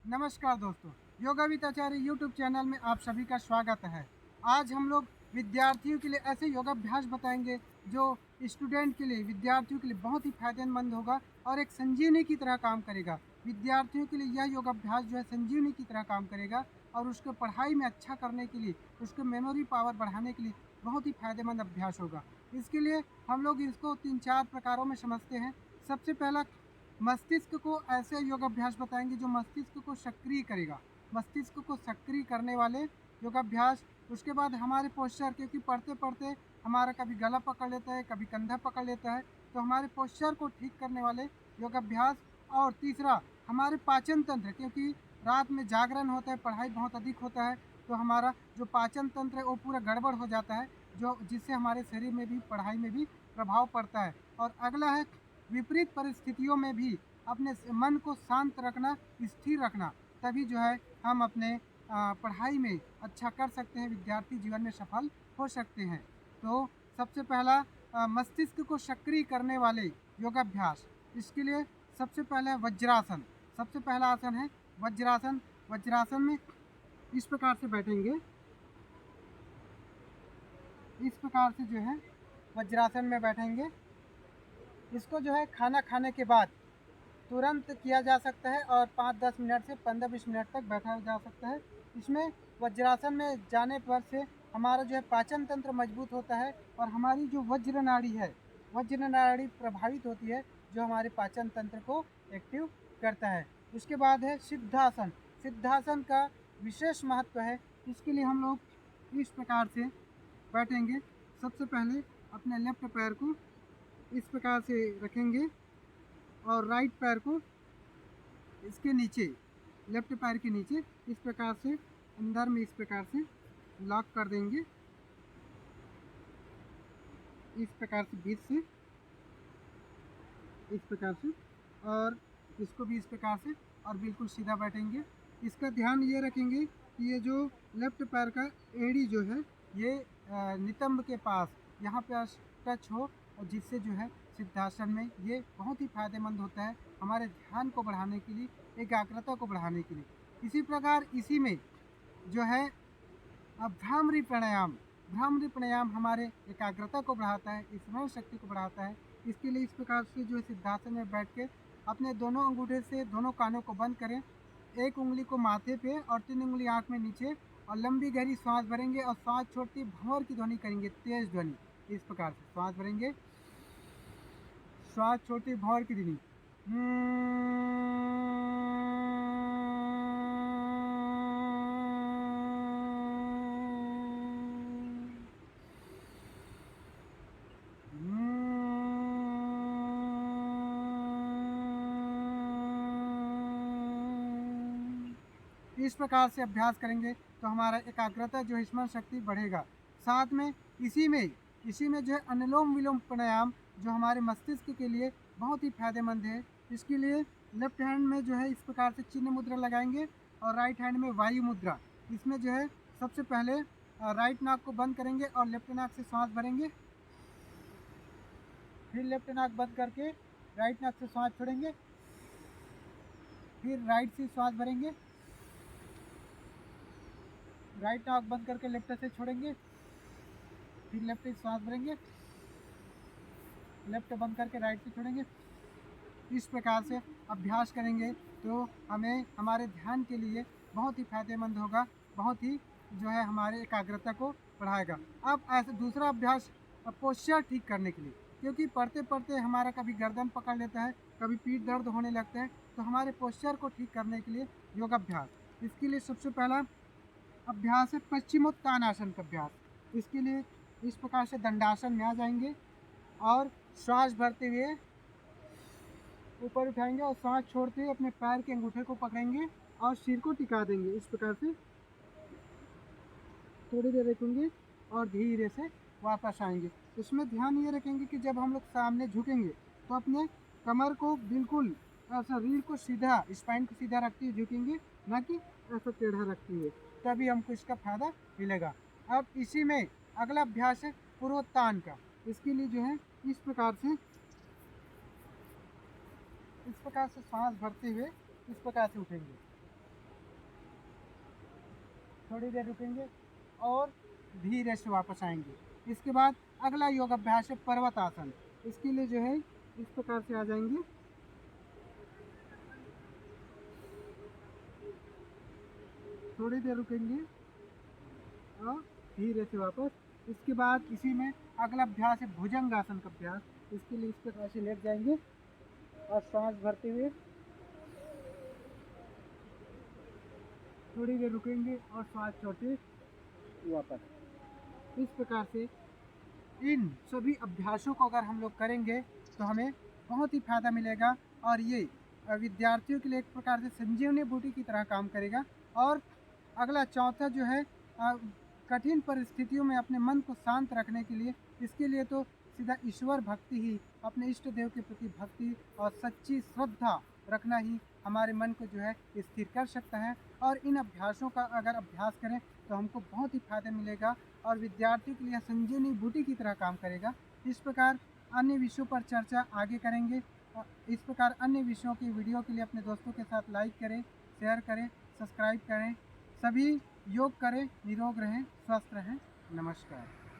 नमस्कार दोस्तों, yoga with Acharya YouTube channel में आप सभी का स्वागत है। आज हम लोग विद्यार्थियों के लिए ऐसे योगाभ्यास बताएंगे जो स्टूडेंट के लिए, विद्यार्थियों के लिए बहुत ही फायदेमंद होगा और एक संजीवनी की तरह काम करेगा। विद्यार्थियों के लिए यह योगाभ्यास जो है संजीवनी की तरह काम करेगा और उसके पढ़ाई में अच्छा करने के लिए, उसके मेमोरी पावर बढ़ाने के लिए बहुत ही फायदेमंद अभ्यास होगा। इसके लिए हम लोग इसको 3-4 प्रकारों में समझते हैं। सबसे पहला, मस्तिष्क को ऐसे योगाभ्यास बताएंगे जो मस्तिष्क को सक्रिय करेगा, मस्तिष्क को सक्रिय करने वाले योगाभ्यास। उसके बाद हमारे पोस्चर, क्योंकि पढ़ते पढ़ते हमारा कभी गला पकड़ लेता है, कभी कंधा पकड़ लेता है, तो हमारे पोस्चर को ठीक करने वाले योगाभ्यास। और तीसरा, हमारे पाचन तंत्र, क्योंकि रात में जागरण होता है, पढ़ाई बहुत अधिक होता है, तो हमारा जो पाचन तंत्र है वो पूरा गड़बड़ हो जाता है, जो जिससे हमारे शरीर में भी, पढ़ाई में भी प्रभाव पड़ता है। और अगला है, विपरीत परिस्थितियों में भी अपने मन को शांत रखना, स्थिर रखना, तभी जो है हम अपने पढ़ाई में अच्छा कर सकते हैं, विद्यार्थी जीवन में सफल हो सकते हैं। तो सबसे पहला, मस्तिष्क को सक्रिय करने वाले योगाभ्यास। इसके लिए सबसे पहले वज्रासन। सबसे पहला आसन है वज्रासन। वज्रासन में इस प्रकार से बैठेंगे, इस प्रकार से जो है वज्रासन में बैठेंगे। इसको जो है खाना खाने के बाद तुरंत किया जा सकता है और 5-10 मिनट से 15-20 मिनट तक बैठा जा सकता है। इसमें वज्रासन में जाने पर से हमारा जो है पाचन तंत्र मजबूत होता है और हमारी जो वज्र नाड़ी है, वज्र नाड़ी प्रभावित होती है, जो हमारे पाचन तंत्र को एक्टिव करता है। उसके बाद है सिद्धासन। सिद्धासन का विशेष महत्व है। इसके लिए हम लोग इस प्रकार से बैठेंगे। सबसे पहले अपने लेफ्ट पैर को इस प्रकार से रखेंगे और राइट पैर को इसके नीचे, लेफ्ट पैर के नीचे इस प्रकार से अंदर में इस प्रकार से लॉक कर देंगे, इस प्रकार से बीच से, इस प्रकार से, और इसको भी इस प्रकार से, और बिल्कुल सीधा बैठेंगे। इसका ध्यान ये रखेंगे कि ये जो लेफ्ट पैर का एड़ी जो है ये नितंब के पास यहाँ पे टच हो, और जिससे जो है सिद्धासन में ये बहुत ही फायदेमंद होता है हमारे ध्यान को बढ़ाने के लिए, एकाग्रता को बढ़ाने के लिए। इसी प्रकार इसी में जो है भ्रामरी प्राणायाम। भ्रामरी प्राणायाम हमारे एकाग्रता को बढ़ाता है, स्मरण शक्ति को बढ़ाता है। इसके लिए इस प्रकार से जो है सिद्धासन में बैठ के अपने दोनों अंगूठे से दोनों कानों को बंद करें, एक उंगली को माथे पे और 3 उंगली आँख में नीचे, और लंबी गहरी सांस भरेंगे और सांस छोड़ते भंवर की ध्वनि करेंगे, तेज ध्वनि। इस प्रकार से सांस भरेंगे, श्वास छोड़ते भंवर की ध्वनि। इस प्रकार से अभ्यास करेंगे तो हमारा एकाग्रता जो है, स्मरण शक्ति बढ़ेगा। साथ में इसी में जो है अनुलोम विलोम प्राणायाम, जो हमारे मस्तिष्क के लिए बहुत ही फायदेमंद है। इसके लिए लेफ्ट हैंड में जो है इस प्रकार से चिन्ह मुद्रा लगाएंगे और राइट हैंड में वायु मुद्रा। इसमें जो है सबसे पहले राइट नाक को बंद करेंगे और लेफ्ट नाक से सांस भरेंगे, फिर लेफ्ट नाक बंद करके राइट नाक से सांस छोड़ेंगे, फिर राइट से सांस भरेंगे, राइट नाक बंद करके लेफ्ट से छोड़ेंगे, फिर लेफ्ट से सांस भरेंगे, लेफ्ट बंद करके राइट से छोड़ेंगे। इस प्रकार से अभ्यास करेंगे तो हमें हमारे ध्यान के लिए बहुत ही फायदेमंद होगा, बहुत ही जो है हमारे एकाग्रता को बढ़ाएगा। अब ऐसे दूसरा अभ्यास पोस्चर ठीक करने के लिए, क्योंकि पढ़ते पढ़ते हमारा कभी गर्दन पकड़ लेता है, कभी पीठ दर्द होने लगता है, तो हमारे पोस्चर को ठीक करने के लिए योगाभ्यास। इसके लिए सबसे पहला अभ्यास है पश्चिमोत्तानासन का अभ्यास। इसके लिए इस प्रकार से दंडासन में आ जाएंगे और श्वास भरते हुए ऊपर उठाएंगे और सांस छोड़ते हुए अपने पैर के अंगूठे को पकड़ेंगे और सिर को टिका देंगे। इस प्रकार से थोड़ी देर रखेंगे और धीरे से वापस आएंगे। इसमें ध्यान ये रखेंगे कि जब हम लोग सामने झुकेंगे तो अपने कमर को बिल्कुल ऐसा, रीढ़ को सीधा, स्पाइन को सीधा रखते हुए झुकेंगे, ना कि ऐसा टेढ़ा रखते हुए, तभी हमको इसका फायदा मिलेगा। अब इसी में अगला अभ्यास है पूर्वोत्तान का। इसके लिए जो है इस प्रकार से सांस भरते हुए इस प्रकार से उठेंगे, थोड़ी देर रुकेंगे और धीरे से वापस आएंगे। इसके बाद अगला योग अभ्यास है पर्वत आसन। इसके लिए जो है इस प्रकार से आ जाएंगे, थोड़ी देर रुकेंगे और धीरे से वापस। इसके बाद इसी में अगला अभ्यास है भुजंग आसन का अभ्यास। इसके लिए इस प्रकार से लेट जाएंगे और सांस भरते हुए थोड़ी देर रुकेंगे और सांस छोड़ते वापस। इस प्रकार से इन सभी अभ्यासों को अगर हम लोग करेंगे तो हमें बहुत ही फायदा मिलेगा और ये विद्यार्थियों के लिए एक प्रकार से संजीवनी बूटी की तरह काम करेगा। और अगला चौथा जो है कठिन परिस्थितियों में अपने मन को शांत रखने के लिए, इसके लिए तो सीधा ईश्वर भक्ति ही, अपने इष्ट देव के प्रति भक्ति और सच्ची श्रद्धा रखना ही हमारे मन को जो है स्थिर कर सकता है। और इन अभ्यासों का अगर अभ्यास करें तो हमको बहुत ही फायदा मिलेगा और विद्यार्थियों के लिए संजीवनी बूटी की तरह काम करेगा। इस प्रकार अन्य विषयों पर चर्चा आगे करेंगे। इस प्रकार अन्य विषयों की वीडियो के लिए अपने दोस्तों के साथ लाइक करें, शेयर करें, सब्सक्राइब करें। सभी योग करें, निरोग रहें, स्वस्थ रहें। नमस्कार।